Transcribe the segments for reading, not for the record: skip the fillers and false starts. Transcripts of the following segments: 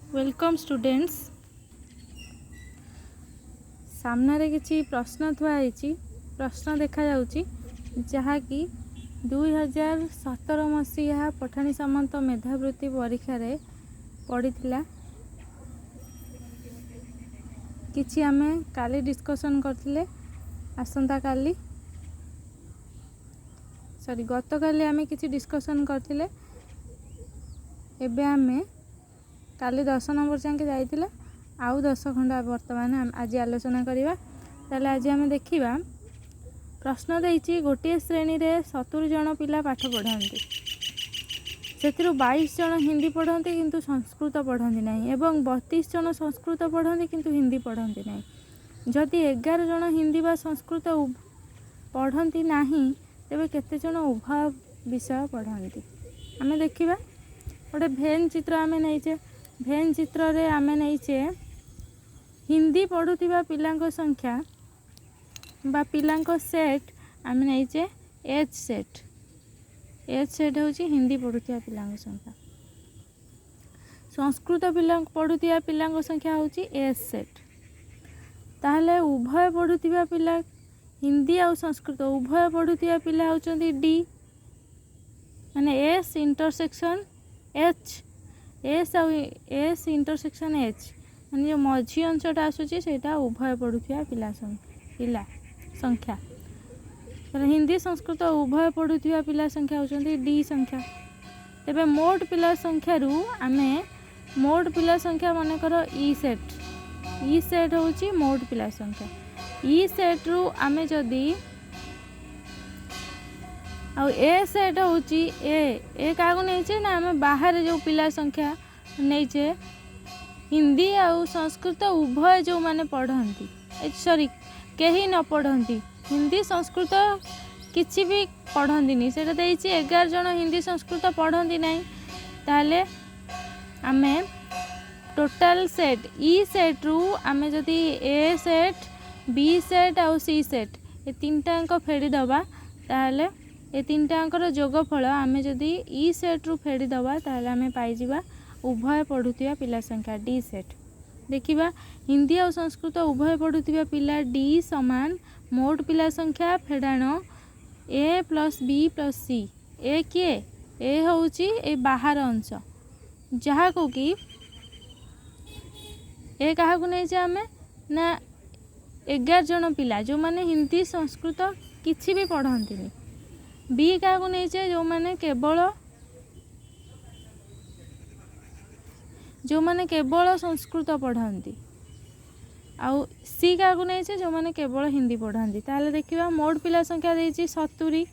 Welcome students. सामने किसी प्रश्न थुआई प्रश्न देखा जहाँकि 2017 मसीहा पठाणी सामंत मेधावृत्ति परीक्षा रे पड़ीथिला। किछि आमे काली डिस्कशन करथिले आसंता काली सॉरी गत काली आमे किछि डिस्कशन करथिले। एबे आमे काली 10 नंबर जाके जाइथिला आउ 10 खंडा वर्तमान आज आलोचना करिवा। ताले आज आमे देखिबा प्रश्न देइछि गोटे श्रेणी रे 70 जन पिला पाठ पढ़ांती सेथिरु 22 जन हिंदी पढ़ांती किंतु संस्कृत पढ़ांती नाही एवं 32 जन संस्कृत पढ़ांती किंतु हिंदी पढ़ांती नाही। जदि 11 जन हिंदी बा संस्कृत पढ़ांती नाही तेबे केते जन उभय विषय पढ़ांती आमे देखिबा। गोटे भेन चित्र आमे नैचे भेन चित्र रे आमे नैचे हिंदी पढ़ुथिबा पिलांको संख्या बा पिलांको सेट आमे नैचे एच सेट होची हिंदी पढ़ुथिबा पिलांको संख्या। संस्कृत पिला पढ़ुथिबा पिलांको संख्या होची एच सेट। ताहले उभय पढ़ुथिबा पिला हिंदी और संस्कृत उभय पढ़ुथिबा पिला होचंती डी माने एस इंटरसेक्शन एच एस आउ एस इंटरसेक्शन एच माने जो मझी अंशटा आसुची सेटा उभय पढ़ुथिबा पिला संख्या। हिंदी संस्कृत उभय पढ़ुथिबा पिला संख्या होचंती डी संख्या। तेबे मोट पिला संख्या रु आमे मोट पिला संख्या माने करो ई सेट होची मोट पिला संख्या। ई सेट रु आमे जदी आउ ए सेट होची ए कागु नैचे ना आमे बाहर जो पिला संख्या नैचे हिंदी आउ संस्कृत उभय जो माने पढ़ंती सॉरी केही न पढ़ंती हिंदी संस्कृत किछि भी पढ़ंती नहीं सेटा देइछि 11 जन हिंदी संस्कृत पढ़ंती नहीं। ताले आमे टोटल सेट ई सेट रु आमे जदी ए सेट बी सेट आउ सी सेट ए तीनटा अंक फेडी दबा ताले ए तीनटा अंकर जोगफल आमे जदी ई सेट रु फेडी दबा ताले आमे पाई जिबा उभय पढ़ुथिबा पिला संख्या डी सेट। देखिबा हिंदी और संस्कृत उभय पढ़ुथिबा पिला डी समान मोट पिला संख्या फेडाण ए प्लस बी प्लस सी। ए किए ए होउची ए बाहर अंश जहा को कि ए कहा को नै जे आमे ना 11 जन पिला जो माने हिंदी संस्कृत किछि भी पढ़ंती नि। बी का को नै जे जो माने केवल संस्कृत पढ़ंती आउ सी का को नै जे जो माने केवल हिंदी पढ़ंती। ताले देखिबा मोट पिला संख्या देइछि 70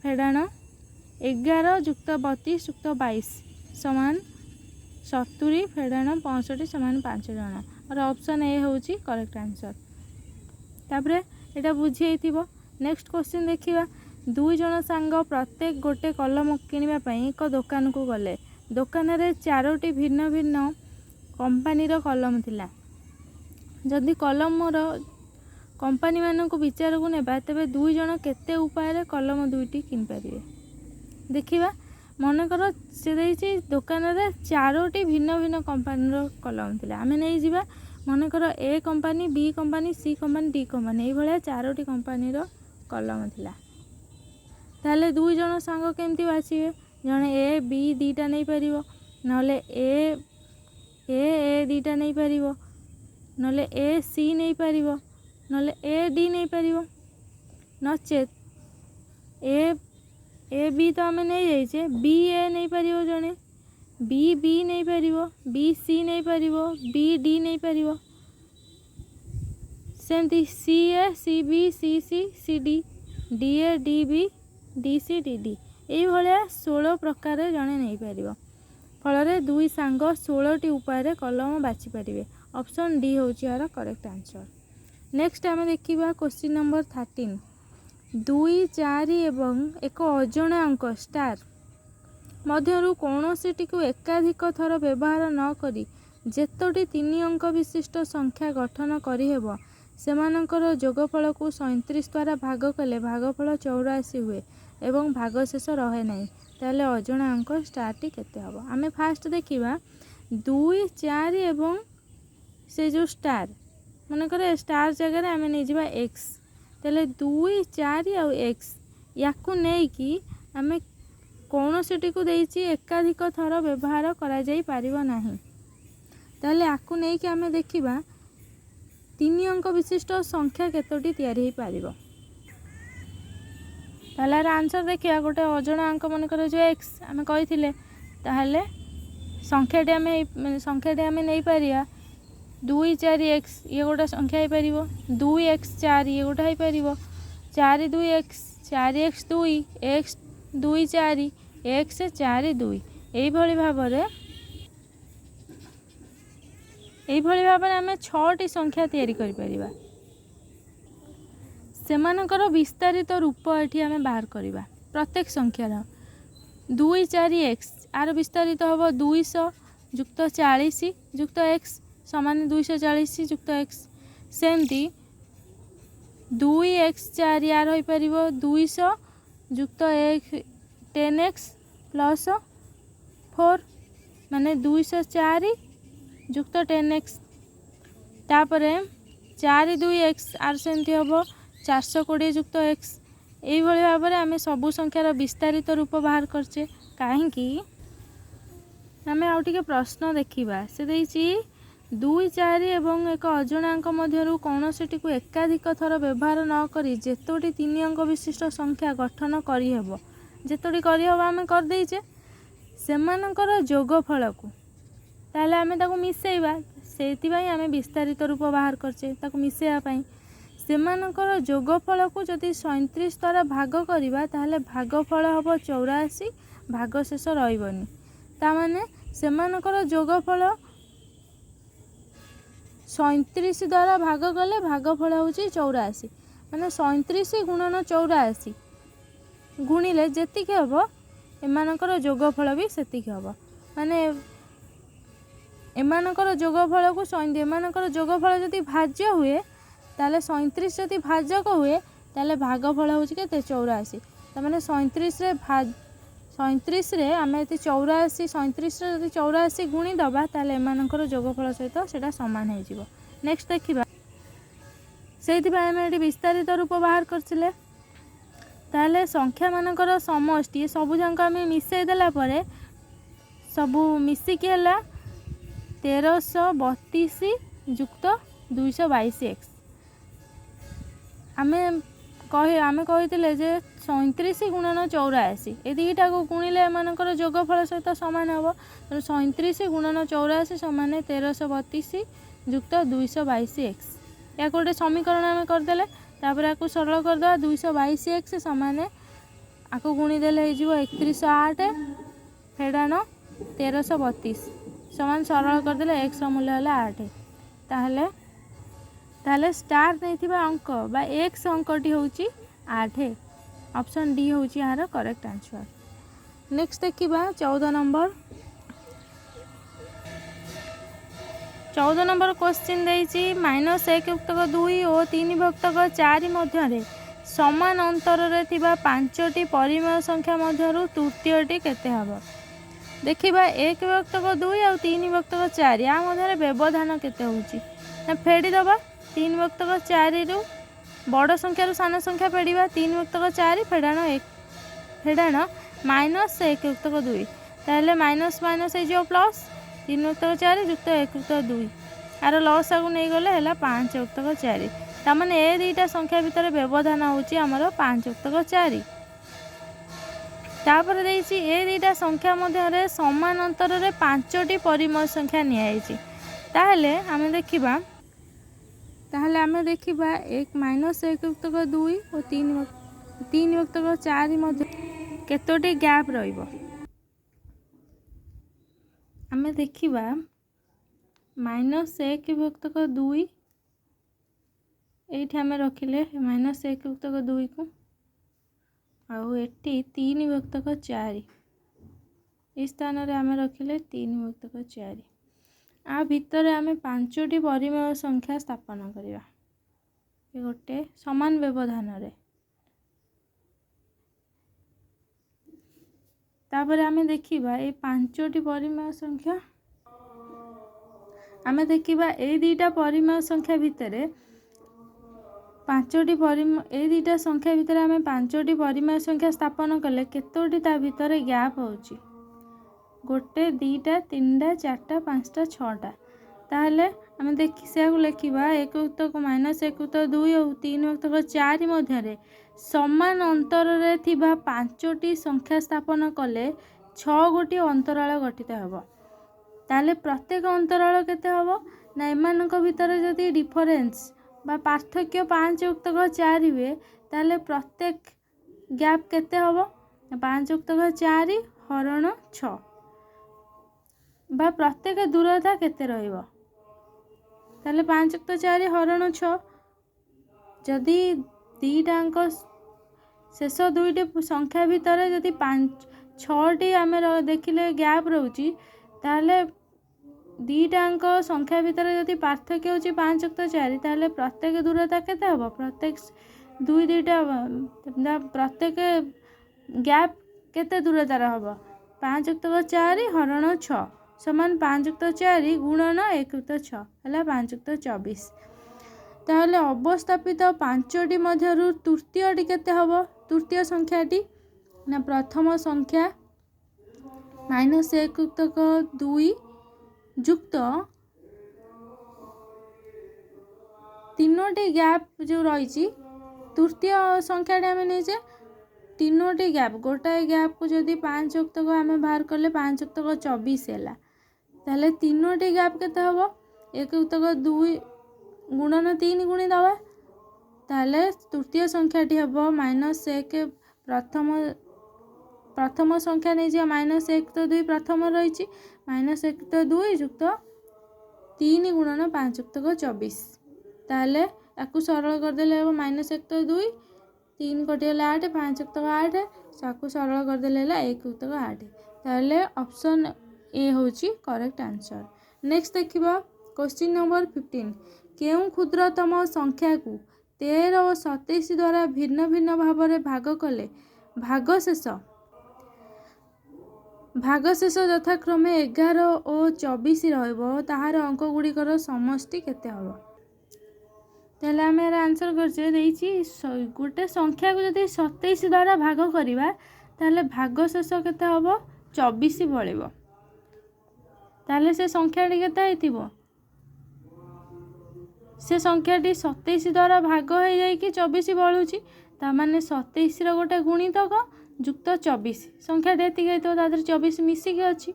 फेडाण 11 जुक्त 32 जुक्त 22 समान 70 फेडाण 65 समान 5 जन और ऑप्शन ए होची करेक्ट आंसर। तापरे एटा बुझियैथिबो। नेक्स्ट क्वेश्चन देखिबा 2 जन सांग प्रत्येक गोटे कलम किनिबा पई एक दुकान को गले। दुकान रे 4टी भिन्न भिन्न कंपनी रो कलम थिला। जदि कलम रो कंपनी मानन को विचार को नेबा तबे 2 जन केते उपाय रे कलम 2टी किन परिबे। देखिबा मन कर से देइछि दुकान रे 4टी भिन्न भिन्न कंपनी रो कलम थिला। आमे नै जिबा मन कर ए कंपनी बी कंपनी सी कंपनी डी कंपनी ए भलिया 4टी कंपनी रो कलम थिला। ताले 2 जन सांग केमती बाछिबे जने ए बी दीटा नै परिबो नले ए दीटा नै परिबो नले ए सी नै परिबो नले ए डी नै परिबो नचेत ए बी तो आमे नै जाइछे बी ए नै परिबो जने बी नै परिबो बी सी नै परिबो बी डी नै परिबो सेमती C A C B C C C D D A D B D C D D एई भलिया 16 प्रकार जने नै परिबो। फल 2 सांग 16टी उपाय कलम बाछि परिबे। ऑप्शन डी होची यार करेक्ट आंसर। नेक्स्ट आमे देखिबा क्वेश्चन नंबर 13 2 4 एवं एक अजणा अंक स्टार मध्यरु कोनोसीटी को एकाधिक थर व्यवहार न करी जेतोटी 3 अंक विशिष्ट संख्या गठन करी हेबो सेमानकर जोगफल को 37 द्वारा भाग कले भागफल 84 हुए एवं भागशेष रहे नहीं। ताले अजणा अंक स्टार टी केते हबो। आमे फास्ट देखिबा 2 4 एवं से जो स्टार मनकर स्टार जगह आम नहीं एक्स तेल 2 4 आउ एक्स या आम कौन सी को एकाधिक थर व्यवहार करा जाई पारिबो नाही ताले आकु नहीं कि आम देखा 3 अंक विशिष्ट संख्या केतोटी तैयारी हो पारिबो ताले आंसर देखिए गोटे अजणा अंक मनकर जो एक्स आम कही ताहले संख्याटी आम नहीं पारिया 2 4 एक्स ये गोटे संख्या हो पार 2 x 4 ये गोटे हो पार 4 2 x 4 x 2 x 2 4 x 4 2 यही भाव आम 6टी संख्या तैयारी करि परिबा सेमानकर विस्तारित रूप एठी आम बाहर करवा प्रत्येक संख्यार 2 4 एक्स आर विस्तारित हम 200 युक्त 40 युक्त एक्स समान 240 युक्त एक्स सेमती 2 x 4 यार हो पार 200 युक्त 10x प्लस 4 माने 204 युक्त 10x तापरे 4 2 x आर सेमती हम 420 युक्त एक्स यही भाव में आम सबू संख्यार विस्तारित रूप बाहर करचे कहीं आम आउ टिके प्रश्न देखा से 2 4 एवं एक अजणा अंक मध्य कौन सी एकाधिक थर व्यवहार न करी जेतोटी 3 अंक विशिष्ट संख्या गठन करहब जेतोटी करहब आम करदेचे सेमानकर जोगफल को ताहले आम ताको मिसेइबा से आम विस्तारित रूप बाहर करचे ताको मिसेइबा सेमानकर जोगफल को जदि 37 द्वारा भाग करवा ताहले भागफल हम 84 भागशेष रही ताने सेमानकर जोगफल 37 द्वारा भाग कले भागफल हूँ 84 माने 37 गुणन 84 गुणिले जेतिक हम एमानकर जोगफल भी सेतिक हम माने एमानकर जोगफल को एमानकर जोगफल जदि भाज्य हुए ताले 37 जदि भाजक हुए ताले भागफल हूँ के 84 तमाने 37 रे आम ये 84 37 जदि 84 गुणी दबा ताले एमानकर जोगफल सहित सेटा सामान हो नेक्स्ट देखा से आम ये विस्तारित रूप बाहर करथिले ताले संख्या मानकर समष्टि सबू जाक आम मिसई देला परे सबू मिसिकी है 1332 युक्त 222 एक्स आमे कही 37 गुणन 84 ये दुईटा को गुणिले एमानकर जोगफल सहित सामान हम तो 37 गुणन 84 सामान 1332 युक्त 222 एक्स या गोटे समीकरण आम करदे आपको सरल करदे 222 एक्स सामान आपको गुणीदेले हो 3108 फेडान 1332 सामान सरल करदे एक्स मूल्य है 8 ताहले स्टार नहीं अंक बा एक्स अंकटी हूँ 8 ऑप्शन डी हूँ यार करेक्ट आंसर नेक्स्ट देखा 14 नंबर क्वेश्चन देती -1 युक्तक 2 और 3 युक्तक 4 मध्य समान अंतर रे थिबा 5टी परिमेय संख्या मध्य तृतीयटी केते हबो देखिबा 1 युक्तक 2 और 3 युक्तक 4 या मध्य व्यवधान केते होउची ना फेडी दबा 3 युक्तक 4 रु बड़ संख्या सान संख्या फेड़ा 3 युक्तक 4 फेडाण 1 फेडाण -1 युक्तक 2 ताहले माइनस माइनस हो प्लस 3 युक्तक 4 युक्त 1 युक्तक 2 आर लस आगु नहीं गले है 5 युक्तक 4 तामाने ए दुईटा संख्या भितर व्यवधान होउची हमर 5 युक्तक 4 तापर देइछि ए दुईटा संख्या मध्य समान अंतर रे 5टी परिमेय संख्या नियाइछि ताहले आमे देखिबा एक -1 युक्तक 2 और 3 युक्तक 4 मध्य केतोटी गैप रहिबो आमे देखिबा -1 युक्तक 2 एठी आमे रखिले -1 युक्तक 2 को आउ एटी 3 युक्तक 4 इस स्थान रे आमे रखिले 3 युक्तक 4 आ भितर आमे 5टी परिमेय संख्या स्थापन करिवा ये गोटे समान व्यवधान रे तापर आमे देखिबा ए 5टी परिमेय संख्या आमे देखिबा ए दुईटा परिमेय संख्या भितर ए दुईटा संख्या भितर आमे 5टी परिमेय संख्या स्थापन कले केतोटी ता भितर गैप होची 1 2 3 4 5 6टा ताहले आमे देखि से लिखिबा 1 युक्तक माइनस 1 युक्तक 2 और 3 युक्तक 4 मध्य समान अंतर रे थिबा 5टी संख्या स्थापन कले 6 गोटी अंतराल गठित हेबो ताहले प्रत्येक अंतराल केते हेबो ना एमानक भितर जदि डिफरेंस बा पार्थक्य 5 युक्तक 4 हुए ताहले प्रत्येक गैप केते हेबो 5 युक्तक 4 हरण 6 बा प्रत्येक दूरता केते रहिबो ताहले 5 युक्त 4 हरण 6 जदि दीटांक शेष दुईटी संख्या भितर जदि 6टी आमे देखिले गैप रहउची ताहले दीटांक संख्या भितर जदि पार्थक्य होची 5 युक्त 4 ताहले प्रत्येक दूरता केते हबो प्रत्येक दुई दुईटा प्रत्येक गैप केते दूरता रहबो 5 युक्त 4 हरण 6 समान 5 युक्त 4 गुणन 1 युक्त 6 हला 5 युक्त 24 ताहले अवस्थापित 5टी मध्यरु तृतीयटी केते हबो तृतीय संख्याटी ना प्रथम संख्या माइनस 1 युक्तक 2 युक्त 3टी गैप जो रही तृतीय संख्याटी आमे नेजे 3टी गैप गोटाए गैप को जदि 5 युक्तक आमे बाहर करले 5 युक्तक 24 हैला ताहले 3टी गैप केते हबो 1 युक्तक 2 गुणन 3 गुणी दबा ताहले तृतीय संख्याटी हबो माइनस 1 प्रथम संख्या नहीं जे माइनस 1 तो 2 प्रथम रही माइनस 1 तो 2 युक्त 3 गुणन 5 युक्त 24 ताहले याकू सरल कर देले हबो माइनस 1 तो 2 3 कटिगला 8 5 युक्त 8 साकू सरल कर देले हला 1 युक्त 8 ताहले ऑप्शन ए होची करेक्ट आंसर। नेक्स्ट देखिबा क्वेश्चन नंबर 15 केउ क्षुद्रतम संख्या को 13 और 27 द्वारा भिन्न भिन्न भाव में भाग कले भागशेष यथाक्रमे 11 और 24 रहिबो ताहार अंक गुड़िकर समष्टि केते हबो ताहले आमे आंसर करछे देइछि गोटे संख्या को जदि 27 द्वारा भाग करिबा ताहले भागशेष केते हबो 24 बळिबो ताहले से संख्याटी केते हेतिबो से संख्याटी 27 द्वारा भाग हो जाई कि 24 बळुची ता माने 27 रो गोटे गुणितक युक्त 24 संख्याटी एति हेतो तादर 24 मिसिकी अछि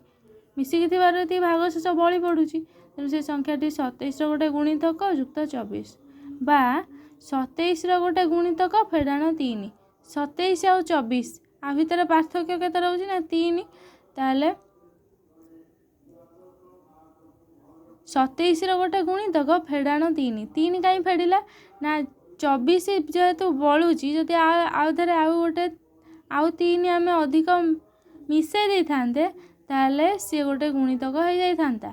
मिसिकी थिबार एति भागशेष बळी पडुची तेनु से संख्याटी 27 रो गोटे गुणितक युक्त 24 बा 27 रो गोटे गुणितक फेडाण 3 27 और 24 आ भितर पार्थक्य केते रहउची ना 3 ताले 27 रो गोटे गुणितक फेडाण 3 काई फेडिला ना 24 जेहेतु बळुची जदि आउथरे आउ गोटे आउ 3 आमे अधिक मिसे दे थांते ताले से गोटे गुणितक हो जाई थांता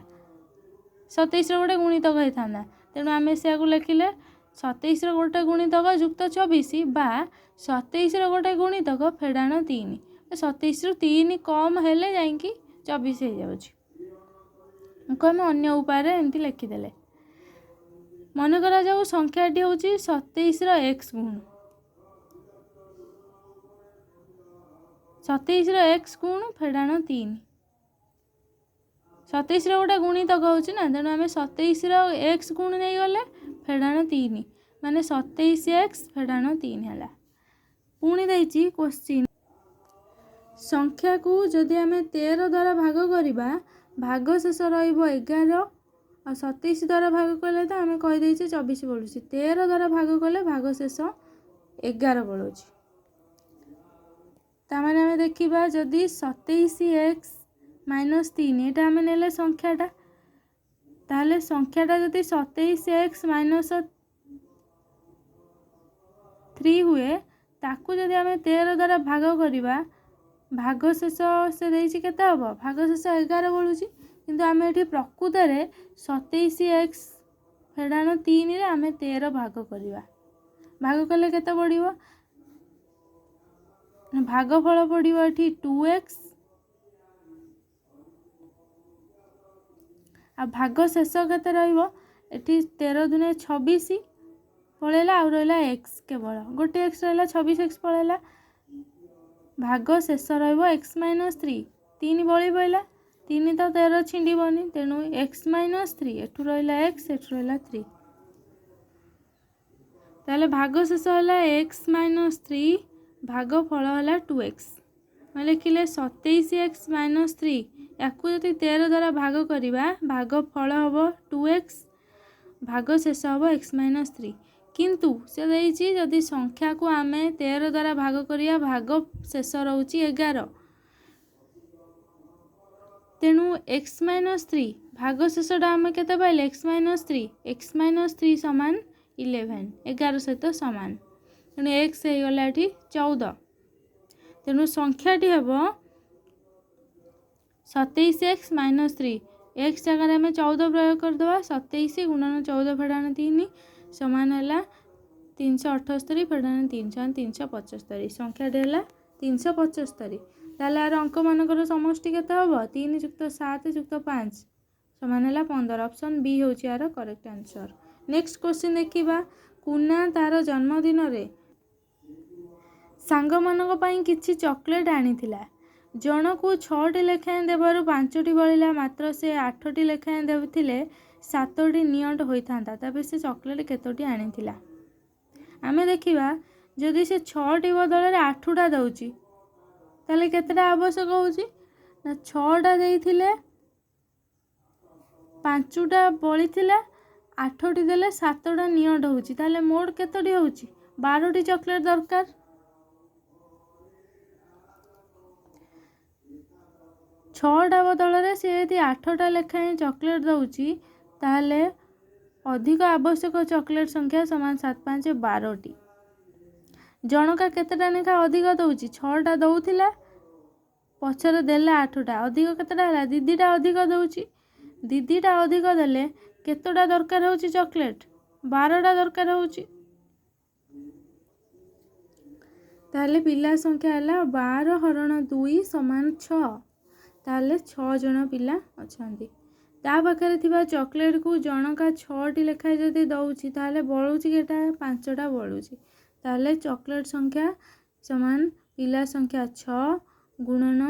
27 रो गोटे गुणितक हो थांता तेनु आमे से को लिखिले 27 रो गोटे गुणितक युक्त 24 बा 27 रो गोटे गुणितक फेडाण 3 27 रु 3 कम हेले जाई कि 24 हो जाउची को हम अन्य उपाय रे एंती लिखि देले मन करा जाऊ संख्याटी होची 27 रो x गुण 27 रो x गुण फेडाण 3 27 रो गोटे गुणितक होची ना तेणु आमे 27 रो x गुण नहीं गले फेडाण 3 माने 27x फेडाण 3 हला पुणी देइची क्वेश्चन संख्या को जदि आमे 13 द्वारा भाग करिबा भागशेष रहिबो 11 और 27 द्वारा भाग कले तो आमे कहि देइछे 24 बळुची 13 द्वारा भाग कले भागशेष 11 बळुची ता माने आमे देखिबा जदि 27x - 3 एटा आमे नेले संख्याटा ताहले संख्याटा जदि 27x - 3 हुए ताकू जदि आमे 13 द्वारा भाग करिबा भागशेष से देइछि केते हबो भागशेष 11 बळुची किंतु आमे एठी प्रकृत रे 27x फेडाण 3 रे आमे 13 भाग करिबा भाग कले केते पडिबो भागफल पडिबो एठी 2x आ भाग शेष केते रहिबो एठी 13 दुने 26 पळेला आ रहला x केवल गोटे x रहला 26x पळेला भाग शेष रहिबो x - 3 3 बळी पइला 3 तो 13 छिंडीबनी तेणु x - 3 एठु रहला x एठु रहला 3 ताले भाग शेष होला x - 3 भाग फल होला 2x मैं लिखिले 27x - 3 याकू जदि 13 द्वारा भाग करिबा भाग फल हबो 2x भाग शेष हबो x - 3 किंतु से देइछि जदि संख्या को आमे 13 द्वारा भाग करिया भाग शेष रहउछि 11 तेणु x - 3 भाग शेषटा आमे केते पाइले x - 3 समान 11 11 सहित समान तेणु x हे गला एठी 14 तेणु संख्याटी हेबो 27x - 3 x जगह में 14 प्रयोग कर दवा 27 गुणन 14 फेडान 3 समान है 378 फेडान 3 375 संख्याटी है 375 ताले यार अंक मानकर समष्टि केते हबो 3 + 7 + 5 समान है 15 ऑप्शन बी होची यार करेक्ट आंसर। नेक्स्ट क्वेश्चन देखिबा कुना तार जन्मदिन रे सांग मानक पई किछि चॉकलेट आनीथिला जनकु 6टी लेखाएं देबारु 5टी बळिला मात्र से 8टी लेखाएं देथिले 7टी नियट होइथांता तबे से चॉकलेट केतोटी आनीथिला आमे देखिबा जदि से 6टी बदल रे 8टा दउची ताले केतेटा आवश्यक होउची ना 6टा देइथिले 5टा बळिथिला 8टी देले 7टा नियट होउची ताले मोड केतोटी होउची 12टी चॉकलेट दरकार 6टा बदल रे से यदि 8टा लेखाएं चॉकलेट दउची ताले अधिक आवश्यक चॉकलेट संख्या समान 7 5 12टी जनका केतेटा लेखा अधिक दउची 6टा दउथिला पछरे देले 8टा अधिक केतेटा हला दीदीटा अधिक दउची दीदीटा अधिक देले केतोटा दरकार होउची चॉकलेट 12टा दरकार होउची ताले पिला संख्या हला 12 हरण 2 समान 6 ताले 6 जन पिला अछंती ता पाखरे थिबा चॉकलेट को जनका 6टी लेखा जदि दउची ताले बळुची केटा 5टा बळुची ताले चॉकलेट संख्या समान पिला संख्या 6 गुणन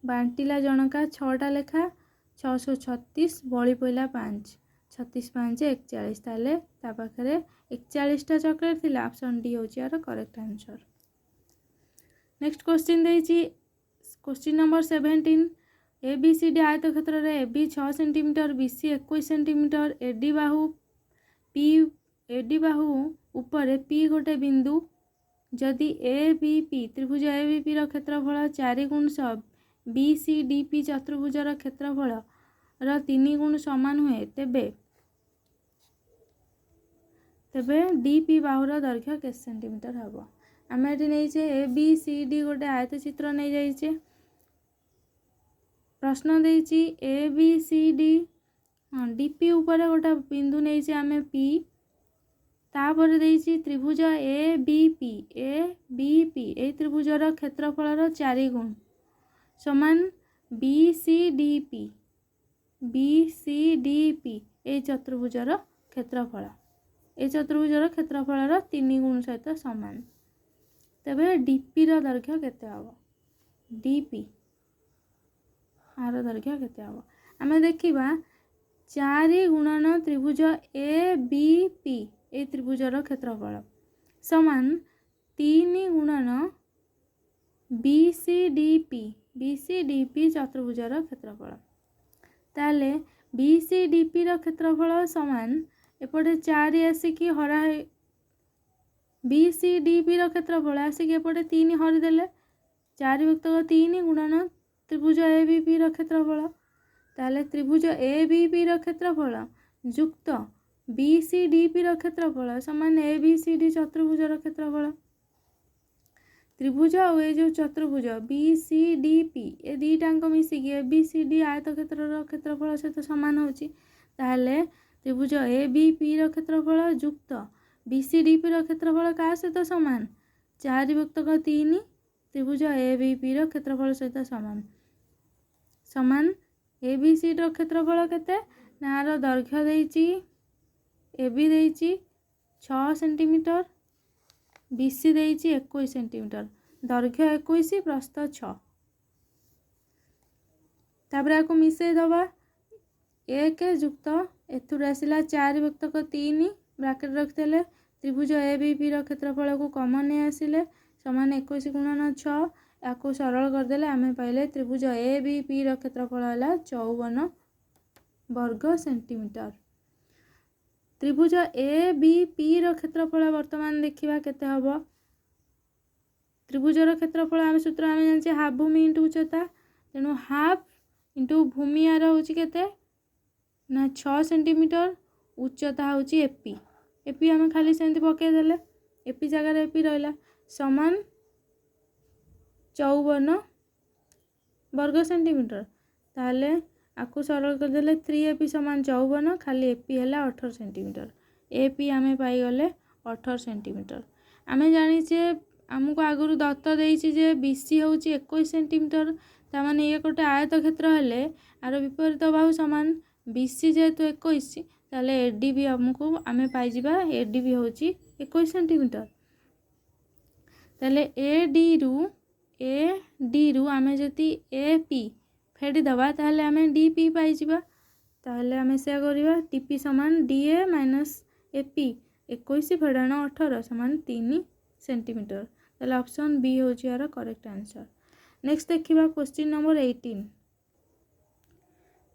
बांटीला जनका 6टा लेखा 636 बळी पइला 5 36 5 41 ताले ता पाखरे 41टा चॉकलेट थिला ऑप्शन डी होची यार करेक्ट आंसर। नेक्स्ट क्वेश्चन देइची क्वेश्चन नंबर 17 ABCD आयतक्षेत्र रे AB 6 centimetre BC 21 centimetre AD बाहु ऊपर P गोटे बिंदु जदि ABP त्रिभुज ABP रो क्षेत्रफल 4 गुण BCDP चतुर्भुज रो क्षेत्रफल रो 3 गुण समान हुए तेबे DP बाहुर दैर्घ्य के सेंटीमीटर हबो आमे एठी नै छे ABCD गोटे आयतचित्र नै जाई छे प्रश्न देइछि ABCD DP ऊपर गोटे बिंदु नै छे आमे P तापर देइछि त्रिभुज ABP ए त्रिभुज रो क्षेत्रफल रो 4 गुण समान BCDP ए चतुर्भुज रो क्षेत्रफल ए चतुर्भुज रो क्षेत्रफल रो 3 गुण सहित समान तबे DP रो दैर्घ्य केते हबो DP आर दैर्घ्य केते हबो आमे देखिबा 4 गुणन त्रिभुज ABP ए त्रिभुज रो क्षेत्रफल समान 3 गुणन BCDP चतुर्भुज रो क्षेत्रफल ताले BCDP रो क्षेत्रफल समान एपटे 4 आसी की हरा BCDP रो क्षेत्रफल आसी की एपटे 3 हरि देले 4 व्यक्तक 3 गुणन त्रिभुज ABP रो क्षेत्रफल ताले त्रिभुज ABP रो क्षेत्रफल युक्त BCDP रो क्षेत्रफल समान ABCD चतुर्भुज रो क्षेत्रफल त्रिभुज और ये जो चतुर्भुज BCDP ए दीटांक मिसी की ABCD आयतक्षेत्र रो क्षेत्रफल सहित समान होची ताले त्रिभुज ABP रो क्षेत्रफल युक्त BCDP रो क्षेत्रफल का सहित समान 4 व्यक्तक 3 त्रिभुज ABP रो क्षेत्रफल सहित समान समान ABCD रो क्षेत्रफल केते ନା यार दैर्घ्य देइछि ए बी देइछि 6 सेंटीमीटर BC देइछि 21 सेंटीमीटर दैर्घ्य 21 प्रस्थ 6 तापर आपको मिसे दबा 1 युक्त एथुर आसिला 4 व्यक्तक 3 ब्रैकेट रखिले त्रिभुज ABP रो क्षेत्रफल को कॉमन नहीं आसिले समान 21 गुणन 6 याको सरल करदेले आमे पाइले त्रिभुज ABP रो क्षेत्रफल हला 54 वर्ग सेंटीमीटर। त्रिभुज ABP रो क्षेत्रफल वर्तमान देखिबा केते हबो त्रिभुज रो क्षेत्रफल आमे सूत्र आमे जानचे हाफ भूमि इंटू उच्चता तेनु हाफ इंटू भूमि आर होची केते ना 6 सेंटीमीटर उच्चता होची एपी आमे खाली सेंती पके देले एपी जगह रे एपी रहला समान 54 वर्ग सेंटीमीटर ताले आकु सरल कर देले 3AP समान 54 खाली एपी हला 18 सेंटीमीटर एपी आमे पाई गले 18 सेंटीमीटर। आमे जानि जे हमको आगुरु दत्त देइछि जे BC होची 21 सेंटीमीटर ता माने ये कोटे आयत क्षेत्र हेले आरो विपरीत बाहु समान BC जेतु 21 ताले ADB हमको आमे पाई जिबा ADB होची 21 सेंटीमीटर ताले AD रु आमे जति AP फेडी दबा ताले आमे DP पाई जिबा ताले आमे से करिबा TP समान DA माइनस AP 21 फेडाण 18 समान 3 सेंटीमीटर ताले ऑप्शन बी होची यार करेक्ट आंसर। नेक्स्ट देखिबा क्वेश्चन नंबर 18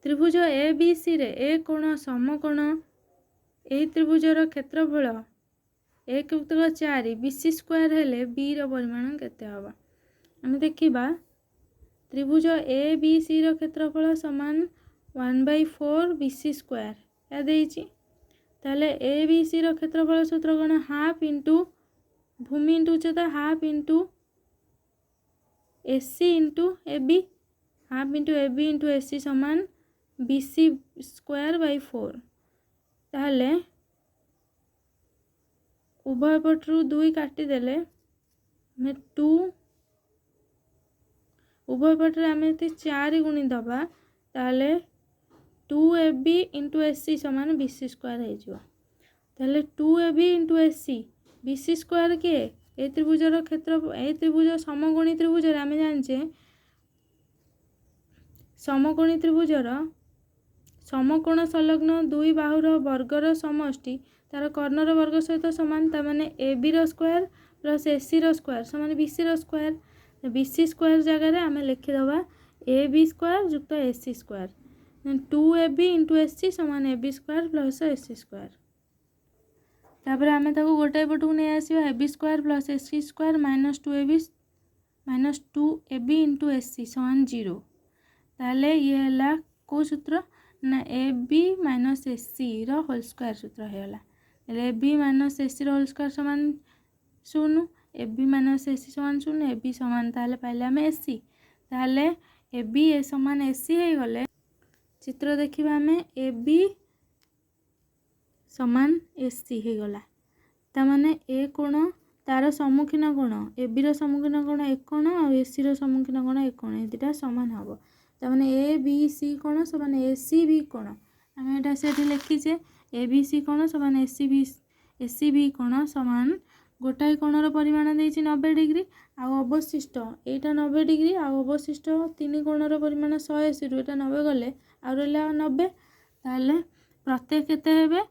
त्रिभुज ABC रे ए कोण समकोण ए त्रिभुजर क्षेत्रफल 1/4 BC स्क्वायर हेले B रो परिमाण केते हबा हम देखिबा त्रिभुज ABC रो क्षेत्रफल समान 1/4 BC स्क्वायर या देइछि ताले ABC रो क्षेत्रफल सूत्र कोन हाफ इंटू भूमि इंटू उच्चता half into AC into AB half into AB into AC समान BC स्क्वायर बाय 4 ताले उभय पटरू 2 काटी देले में 2 उभय पटरे आमे 4 गुणी दबा ताले 2AB इंटू SC समान BC स्क्वायर है जो ताले 2AB into SC BC square के ए त्रिभुजर क्षेत्र ए त्रिभुज समकोणी त्रिभुजर आमे जानचे समकोणी त्रिभुजर समकोण संलग्न 2 बाहुर वर्गर समष्टि तार कर्णर वर्ग सहित समान ता माने AB रो स्क्वायर प्लस SC रो स्क्वायर समान BC रो स्क्वायर BC स्क्वायर जगह रे आमे लिखि दबा AB स्क्वायर युक्त SC square 2AB into SC समान AB square plus SC square तापर आमे ताको गोटे पटू नै आसीबा AB square plus SC square minus 2AB into SC समान 0 ताले ये हला को सूत्र ना AB माइनस SC रो होल स्क्वायर सूत्र हेला AB माइनस SC रो होल स्क्वायर समान 0 AB माइनस SC समान 0 AB समान ताले पाइले हमें SC ताले AB ए समान SC हे गले चित्र देखिबा हमें AB समान SC हे गला ता माने ए कोण तार सम्मुखीन कोण AB रो सम्मुखीन कोण एक कोण और SC रो सम्मुखीन कोण एक कोण ए दुटा समान हबो ता माने ABC कोण समान ACB कोण हम एटा सेठी लिखि जे ABC कोण समान ACB कोण समान गोटाई कोणर परिमाण देछि 90 डिग्री आ अवशिष्ट एटा 90 डिग्री आ अवशिष्ट तीन कोणर परिमाण 180 रु एटा 90 गले आ रहला 90 ताले प्रत्येक केते हेबे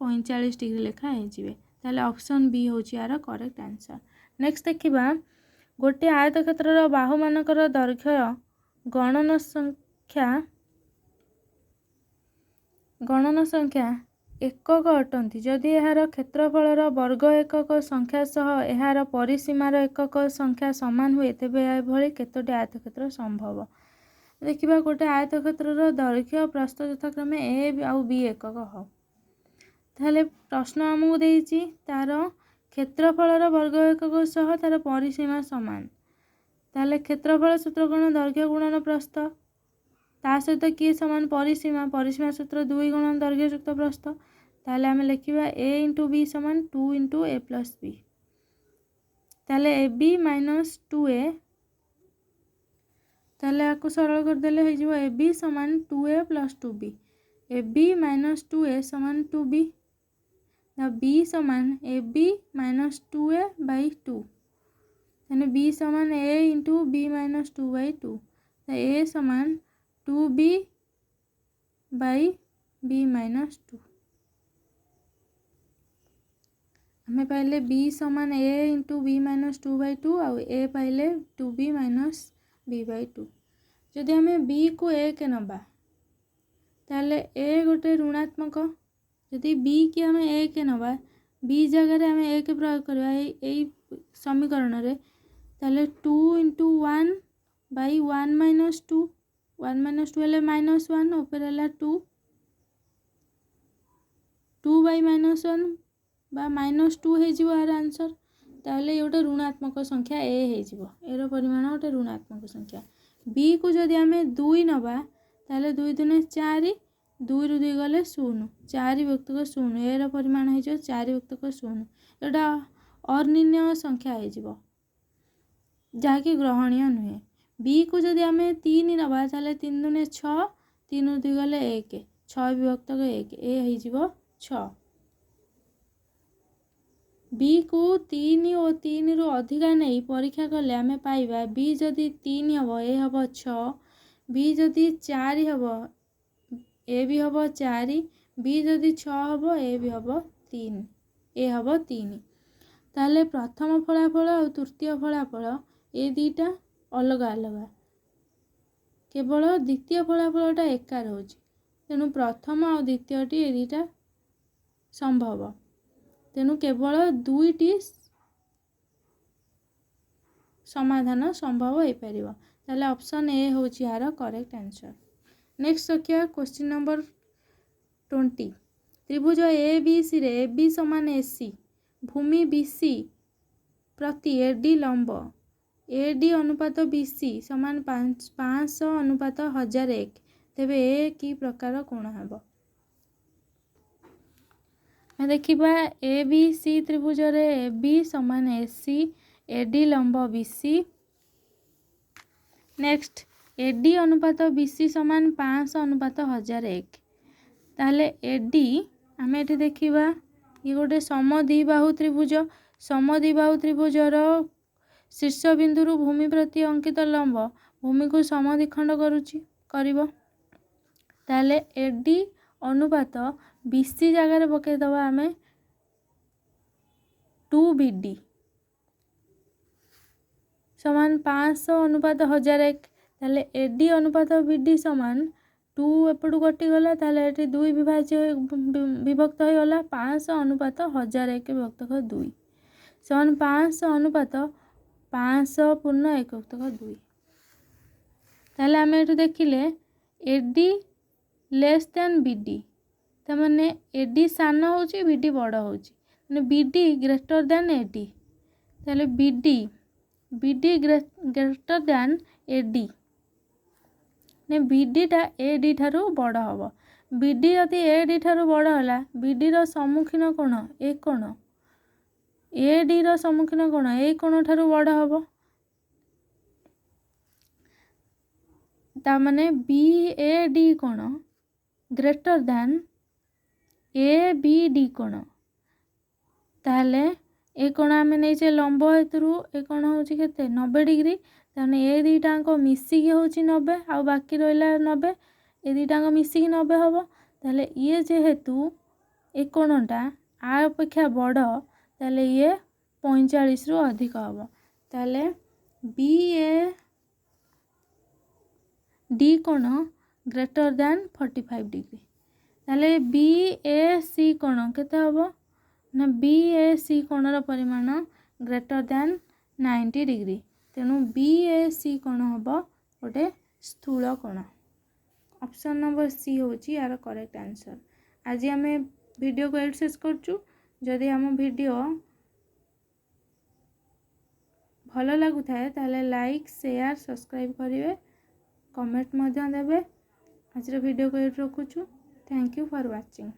45 डिग्री लेखा हे जिवे ताले ऑप्शन बी होची यार करेक्ट आंसर। नेक्स्ट देखिबा गोटे आयतक्षेत्रर बाहु मानकर दैर्घ्य गणन संख्या एकक अटंती जदि एहार क्षेत्रफलर वर्ग एकक संख्या सह एहार परिसीमार एकक संख्या समान हुए तेबे एभଳି केतोटी आयतक्षेत्र संभव देखिबा गोटे आयतक्षेत्रर दैर्घ्य प्रस्थ यथाक्रमे ए आउ बी एकक हो ताले प्रश्न हमकु देइछि तार क्षेत्रफलर वर्ग एकक सह तार परिसीमा समान ताले क्षेत्रफल सूत्र कोन दैर्घ्य गुणन प्रस्थ ता सहित किए समान परिसीमा सूत्र 2 गुणन दैर्घ्य युक्त प्रस्थ ताले आमे लिखिबा a इंटू b समान 2 इंटू a प्लस b ताले ab माइनस 2a ताले आकु सरल कर देले हे जिवो ab समान 2a plus 2b A B minus 2a समान 2b, b समान A B minus 2a by 2, यानी b समान a into b minus 2 by 2, a समान 2b बाई b माइनस 2। हमें पहले b समान a into b minus 2 by 2 आउ a पाइले 2b माइनस b बाई 2। जदि हमें b को a के नबा ताले a गोटे ऋणात्मक, जदि b की हमें a के नबा b जगह हमें a के प्रयोग करवा यही समीकरण रे, ताले 2 इंटू 1 बाई 1 माइनस 2, 1 माइनस 2 हेले माइनस 1 ऊपर है 2, 2 बाई माइनस 1 बा माइनस 2 हो यार आंसर। ताहले ये गोटे ऋणात्मक संख्या ए हो, एरो परिमाण गोटे ऋणात्मक संख्या। बी को जदि आम 2 नवा ताहले 2 दूने 4, 2 रु 2 गले 0, 4 व्यक्तक 0, एरो परिमाण हो 4 व्यक्तक 0, एटा अनिर्णय संख्या हो जहाँकि ग्रहणीय नुहे। बी को जदि आम 3 नवा ताहले 3 दूने 6, 3 रु 2 गले 1, 6 विभक्तक 1, ए हो 6। बी को 3 और 3 रु अधिका नहीं परीक्षा कले आमे पाइबा बी जदि 3 हबो ए हबो 6, बी जदि 4 हबो ए भी हबो 4, बी जदि 6 हबो ए भी हबो 3, ए हबो 3। ताले प्रथम फलाफल और तृतीय फलाफल ए दुईटा अलग अलग, केवल द्वितीय फलाफलटा एका रोचे, तेणु प्रथम और द्वितीयटी ए दुईटा संभव, तेणु केवल 2टी समाधान संभव हो पार। ताले ऑप्शन ए हूँ यार करेक्ट आंसर। नेक्स्ट देखिए क्वेश्चन नंबर 20। त्रिभुज ए बी सी रे ए बी समान A C, Bhumi B C प्रति ए डी लंब, ए डी अनुपात बी सी समान 500 अनुपात 1001, तेबे ए की प्रकार कोण हम? देखिबा ए बी सी त्रिभुज रे ए बी समान ए सी, ए डी लंब B C. Next A D अनुपात बी सी समान 500 अनुपात 1001, ताहले ए डी आम ये देखा ये गोटे समद्विबाहु त्रिभुज, समद्विबाहु त्रिभुजर शीर्ष बिंदु भूमि प्रति अंकित लंब भूमि को समद्विखंड करिबो, ताहले ए डी अनुपात बीसी जगार पकईदबा आम 2BD समान 500 अनुपात 1001, ताहले एडी अनुपात बीडी समान 2 एपटू कटिगला, ताहले ये 2 विभक्त हो गला 500 अनुपात 1001 विभक्तक 2 समान 500 अनुपात 500 पूर्ण 1 विभक्तक 2। ताहले आम ये देखिले एडी लेस देन बीडी, तमाने एडी सान होची बीडी बड़ होची, माने बीडी ग्रेटर देन एडी, ताहले B D B D greater than A D ने बीडी टा एडी ठारू बड़ हबो। बीडी यदि एडी ठारू बड़ होला बीडी रो सम्मुखीन कोण ए कोण, एडी रो सम्मुखीन कोण ए कोण ठारू बड़ हबो, ता माने बी ए डी कोण greater than A B D कोण, ताहले ए कोण आम नहीं लंब हेतु ए कोण हूँ के 90 डिग्री, ताने ए दुईटाक मिसिकी हूँ 90 आ बाकी रहा 90, ए दुईटाक मिसिकी 90 हम, ताहले ये जेहेतु ए कोणटा आ अपेक्षा बड़ ताहले ये 45 रु अधिक हम, ताहले बी ए डी कोण ग्रेटर देन 45 डिग्री, ताहले बी ए सी कोण केते हम ना बी ए सी कोणर परिमाण ग्रेटर देन 90 डिग्री, तेणु बी ए सी कोण हम गोटे स्थूल कोण। ऑप्शन नंबर सी हूँ यार करेक्ट आंसर। आज आम वीडियो को एड शेष करचु। जदि आम वीडियो भल लगुए ताहले लाइक शेयर सब्सक्राइब करेंगे, कमेंट देवे। आज वीडियो को एड रखुचु। Thank you for watching.